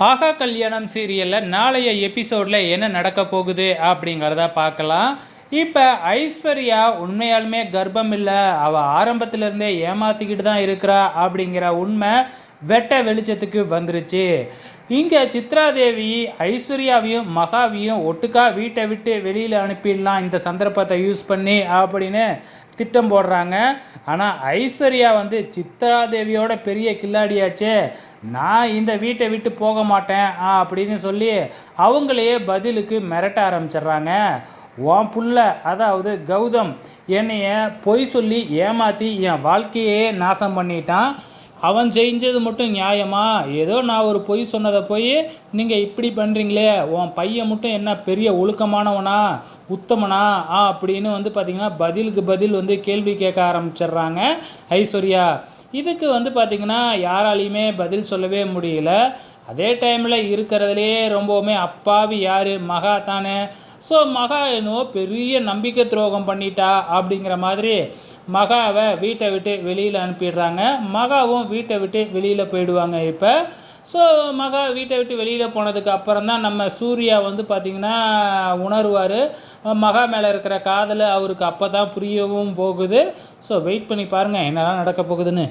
ஆகா கல்யாணம் சீரியலில் நாளைய எபிசோடில் என்ன நடக்க போகுது அப்படிங்கிறத பார்க்கலாம். இப்போ ஐஸ்வர்யா உண்மையாலுமே கர்ப்பம் இல்லை, அவள் ஆரம்பத்திலேருந்தே ஏமாற்றிக்கிட்டு தான் இருக்கிறா அப்படிங்கிற உண்மை வெட்ட வெளிச்சத்துக்கு வந்துருச்சு. இங்கே சித்ராதேவி ஐஸ்வர்யாவையும் மகாவையும் ஒட்டுக்கா வீட்டை விட்டு வெளியில் அனுப்பிடலாம் இந்த சந்தர்ப்பத்தை யூஸ் பண்ணி அப்படின்னு திட்டம் போடுறாங்க. ஆனால் ஐஸ்வர்யா சித்ராதேவியோட பெரிய கில்லாடியாச்சே, நான் இந்த வீட்டை விட்டு போக மாட்டேன் அப்படின்னு சொல்லி அவங்களையே பதிலுக்கு மிரட்ட ஆரம்பிச்சிடுறாங்க. உன் புள்ள அதாவது கௌதம் என்னைய பொய் சொல்லி ஏமாற்றி என் வாழ்க்கையே நாசம் பண்ணிட்டான், அவன் செஞ்சது மட்டும் நியாயமா? ஏதோ நான் ஒரு பொய் சொன்னதை போய் நீங்கள் இப்படி பண்ணுறீங்களே, உன் பையன் மட்டும் என்ன பெரிய ஒழுக்கமானவனா உத்தமனா அப்படின்னு பார்த்திங்கன்னா பதிலுக்கு பதில் கேள்வி கேட்க ஆரம்பிச்சிடுறாங்க ஐஸ்வர்யா. இதுக்கு பார்த்திங்கன்னா யாராலையுமே பதில் சொல்லவே முடியல. அதே டைமில் இருக்கிறதுலே ரொம்பவுமே அப்பாவி யார்? மகா தானே. ஸோ மகா என்னவோ பெரிய நம்பிக்கை துரோகம் பண்ணிட்டா அப்படிங்கிற மாதிரி மகாவை வீட்டை விட்டு வெளியில் அனுப்பிடுறாங்க. மகாவும் வீட்டை விட்டு வெளியில் போயிடுவாங்க இப்போ. ஸோ மகா வீட்டை விட்டு வெளியில் போனதுக்கு அப்புறம் தான் நம்ம சூர்யா பார்த்திங்கன்னா உணர்வார். மகா மேலே இருக்கிற காதல் அவருக்கு அப்போ தான் புரியவும் போகுது. ஸோ வெயிட் பண்ணி பாருங்கள் என்னெல்லாம் நடக்க போகுதுன்னு.